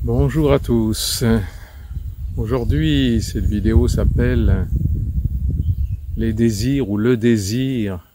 Bonjour à tous. Aujourd'hui, cette vidéo s'appelle les désirs ou le désir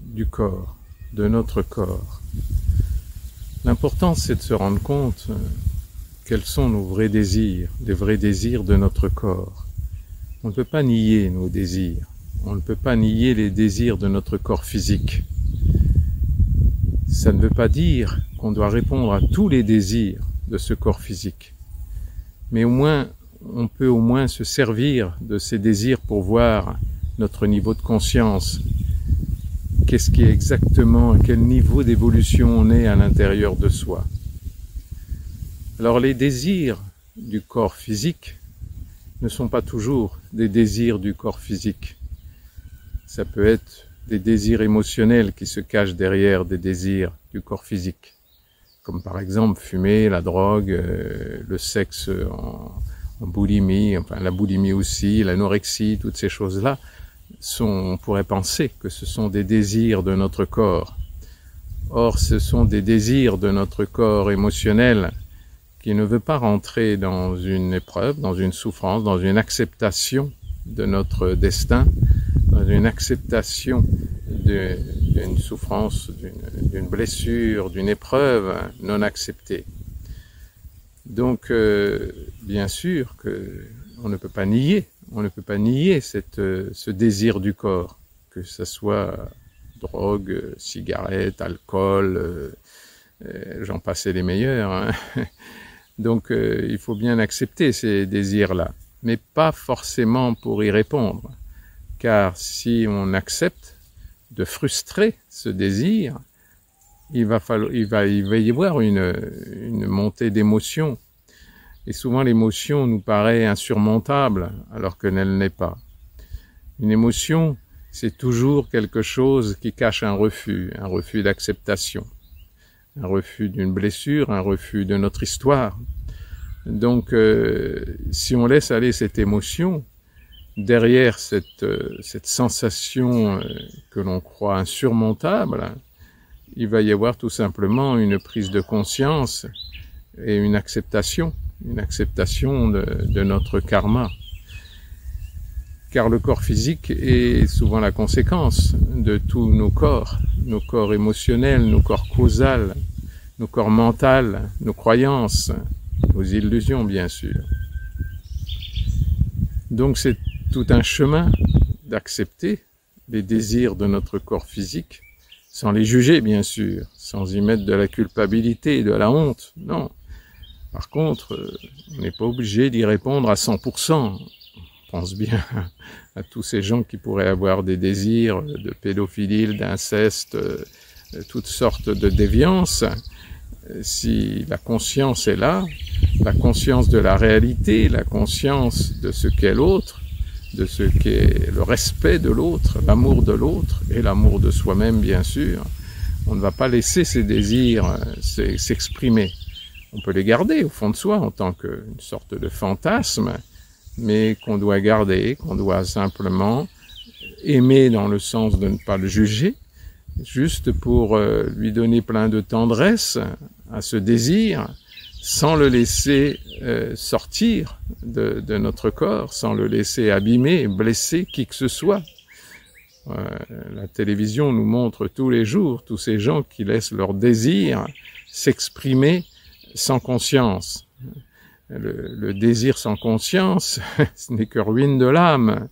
du corps, de notre corps. L'important, c'est de se rendre compte quels sont nos vrais désirs, les vrais désirs de notre corps. On ne peut pas nier nos désirs. On ne peut pas nier les désirs de notre corps physique. Ça ne veut pas dire qu'on doit répondre à tous les désirs de ce corps physique. Mais au moins, on peut au moins se servir de ces désirs pour voir notre niveau de conscience. Qu'est-ce qui est exactement, à quel niveau d'évolution on est à l'intérieur de soi. Alors les désirs du corps physique ne sont pas toujours des désirs du corps physique. Ça peut être des désirs émotionnels qui se cachent derrière des désirs du corps physique. Comme par exemple fumer, la drogue, le sexe en boulimie, enfin la boulimie aussi, l'anorexie, toutes ces choses-là, on pourrait penser que ce sont des désirs de notre corps. Or, ce sont des désirs de notre corps émotionnel qui ne veut pas rentrer dans une épreuve, dans une souffrance, dans une acceptation de notre destin, dans une acceptation d'une souffrance, d'une blessure, d'une épreuve non acceptée. Donc, bien sûr qu'on ne peut pas nier, ce désir du corps, que ce soit drogue, cigarette, alcool, j'en passais les meilleurs. Hein. Donc, il faut bien accepter ces désirs-là, mais pas forcément pour y répondre. Car si on accepte de frustrer ce désir, il va y avoir une montée d'émotions. Et souvent l'émotion nous paraît insurmontable alors qu'elle n'est pas. Une émotion, c'est toujours quelque chose qui cache un refus d'acceptation, un refus d'une blessure, un refus de notre histoire. Donc, si on laisse aller cette émotion, derrière cette sensation que l'on croit insurmontable, il va y avoir tout simplement une prise de conscience et une acceptation de notre karma. Car le corps physique est souvent la conséquence de tous nos corps émotionnels, nos corps causals, nos corps mentaux, nos croyances, nos illusions bien sûr. Donc c'est tout un chemin d'accepter les désirs de notre corps physique, sans les juger bien sûr, sans y mettre de la culpabilité et de la honte, non. Par contre, on n'est pas obligé d'y répondre à 100%. On pense bien à tous ces gens qui pourraient avoir des désirs de pédophilie, d'inceste, toutes sortes de déviances. Si la conscience est là, la conscience de la réalité, la conscience de ce qu'est l'autre, de ce qu'est le respect de l'autre, l'amour de l'autre et l'amour de soi-même bien sûr, on ne va pas laisser ces désirs s'exprimer. On peut les garder au fond de soi en tant qu'une sorte de fantasme, mais qu'on doit garder, qu'on doit simplement aimer dans le sens de ne pas le juger, juste pour lui donner plein de tendresse à ce désir, sans le laisser sortir de notre corps, sans le laisser abîmer, blesser qui que ce soit. La télévision nous montre tous les jours tous ces gens qui laissent leur désir s'exprimer sans conscience. Le désir sans conscience, ce n'est que ruine de l'âme,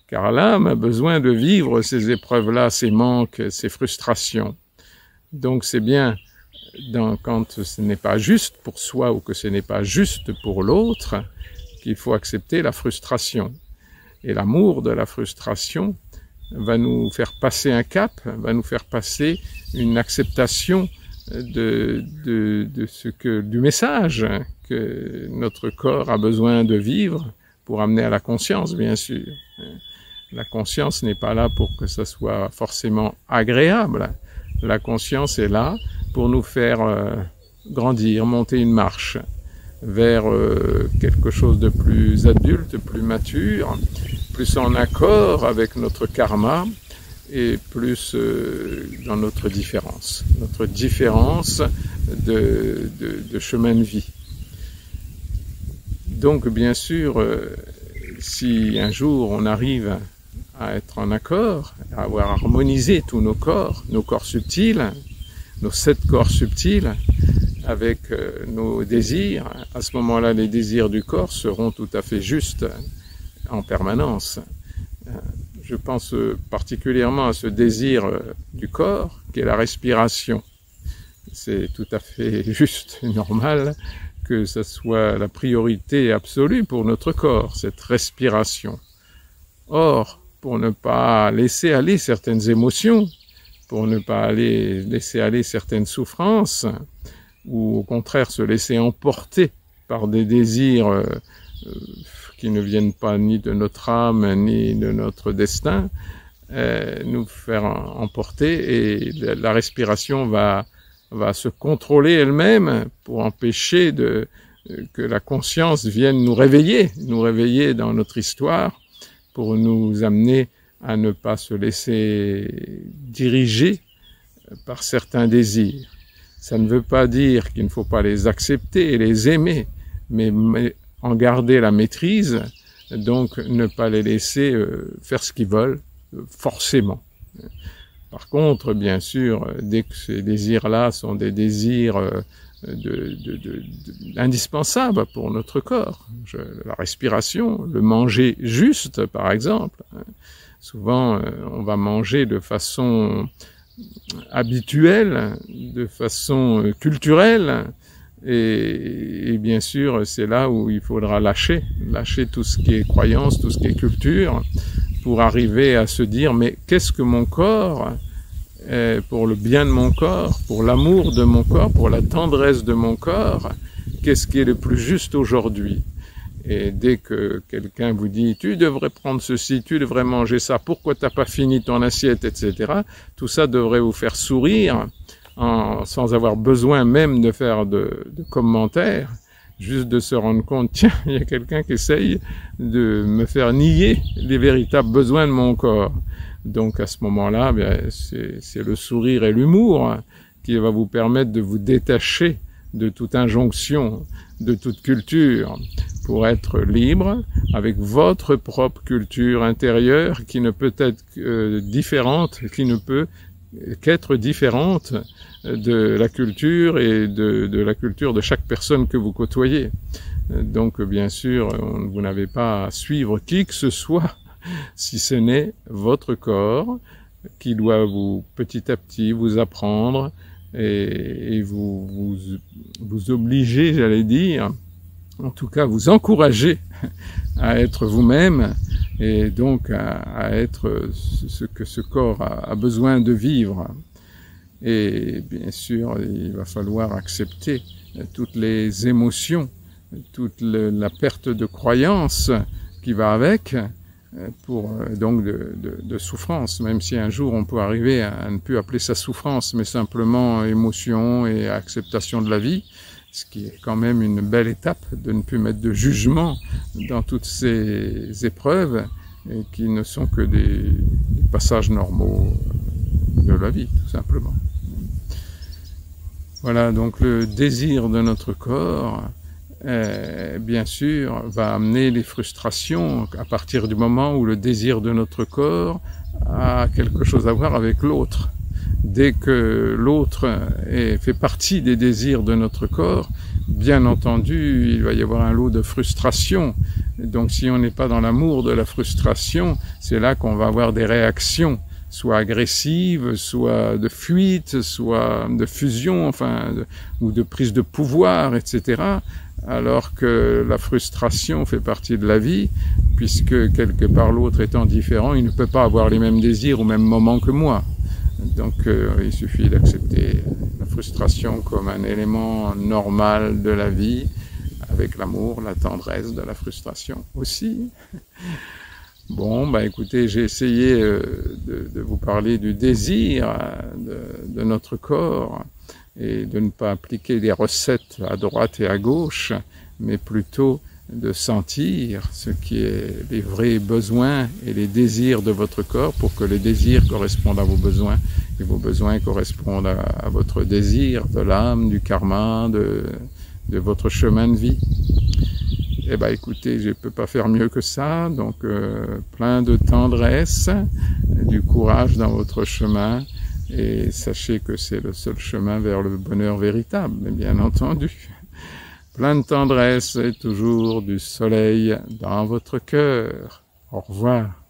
car l'âme a besoin de vivre ces épreuves-là, ces manques, ces frustrations. Donc c'est bien quand ce n'est pas juste pour soi ou que ce n'est pas juste pour l'autre qu'il faut accepter la frustration. Et l'amour de la frustration va nous faire passer un cap, va nous faire passer une acceptation du message que notre corps a besoin de vivre pour amener à la conscience, bien sûr. La conscience n'est pas là pour que ça soit forcément agréable. La conscience est là pour nous faire grandir, monter une marche vers quelque chose de plus adulte, plus mature, plus en accord avec notre karma et plus dans notre différence de chemin de vie. Donc bien sûr, si un jour on arrive à être en accord, à avoir harmonisé tous nos corps subtils, nos 7 corps subtils, avec nos désirs, à ce moment-là, les désirs du corps seront tout à fait justes en permanence. Je pense particulièrement à ce désir du corps, qui est la respiration. C'est tout à fait juste et normal que ce soit la priorité absolue pour notre corps, cette respiration. Or, pour ne pas laisser aller certaines émotions, pour ne pas laisser aller certaines souffrances, ou au contraire se laisser emporter par des désirs qui ne viennent pas ni de notre âme ni de notre destin, nous faire emporter, et la respiration va se contrôler elle-même pour empêcher que la conscience vienne nous réveiller dans notre histoire, pour nous amener à ne pas se laisser diriger par certains désirs. Ça ne veut pas dire qu'il ne faut pas les accepter et les aimer, mais en garder la maîtrise, donc ne pas les laisser faire ce qu'ils veulent, forcément. Par contre, bien sûr, dès que ces désirs-là sont des désirs indispensables pour notre corps, la respiration, le manger juste, par exemple. Souvent, on va manger de façon habituelle, de façon culturelle, et bien sûr, c'est là où il faudra lâcher tout ce qui est croyance, tout ce qui est culture, pour arriver à se dire, mais qu'est-ce que mon corps, pour le bien de mon corps, pour l'amour de mon corps, pour la tendresse de mon corps, qu'est-ce qui est le plus juste aujourd'hui? Et dès que quelqu'un vous dit « tu devrais prendre ceci, tu devrais manger ça, pourquoi t'as pas fini ton assiette, etc. » Tout ça devrait vous faire sourire sans avoir besoin même de faire de commentaires, juste de se rendre compte « tiens, il y a quelqu'un qui essaye de me faire nier les véritables besoins de mon corps. » Donc à ce moment-là, c'est le sourire et l'humour qui va vous permettre de vous détacher de toute injonction, de toute culture, pour être libre avec votre propre culture intérieure qui ne peut être différente, qui ne peut qu'être différente de la culture et de la culture de chaque personne que vous côtoyez. Donc bien sûr, vous n'avez pas à suivre qui que ce soit, si ce n'est votre corps qui doit petit à petit vous apprendre et vous obliger, j'allais dire, en tout cas vous encourager à être vous-même, et donc à être ce que ce corps a besoin de vivre. Et bien sûr, il va falloir accepter toutes les émotions, toute la perte de croyance qui va avec, pour donc de souffrance, même si un jour on peut arriver à ne plus appeler ça souffrance, mais simplement émotion et acceptation de la vie, ce qui est quand même une belle étape, de ne plus mettre de jugement dans toutes ces épreuves, et qui ne sont que des passages normaux de la vie, tout simplement. Voilà, donc le désir de notre corps, bien sûr, va amener les frustrations à partir du moment où le désir de notre corps a quelque chose à voir avec l'autre. Dès que l'autre fait partie des désirs de notre corps, bien entendu, il va y avoir un lot de frustration. Donc si on n'est pas dans l'amour de la frustration, c'est là qu'on va avoir des réactions, soit agressives, soit de fuite, soit de fusion, ou de prise de pouvoir, etc. Alors que la frustration fait partie de la vie, puisque quelque part l'autre étant différent, il ne peut pas avoir les mêmes désirs au même moment que moi. Donc il suffit d'accepter la frustration comme un élément normal de la vie, avec l'amour, la tendresse de la frustration aussi. Bon, écoutez, j'ai essayé de vous parler du désir de notre corps, et de ne pas appliquer des recettes à droite et à gauche, mais plutôt de sentir ce qui est les vrais besoins et les désirs de votre corps, pour que les désirs correspondent à vos besoins, et vos besoins correspondent à votre désir de l'âme, du karma, de votre chemin de vie. Eh ben écoutez, je peux pas faire mieux que ça, donc plein de tendresse, du courage dans votre chemin, et sachez que c'est le seul chemin vers le bonheur véritable, bien entendu. Plein de tendresse et toujours du soleil dans votre cœur. Au revoir.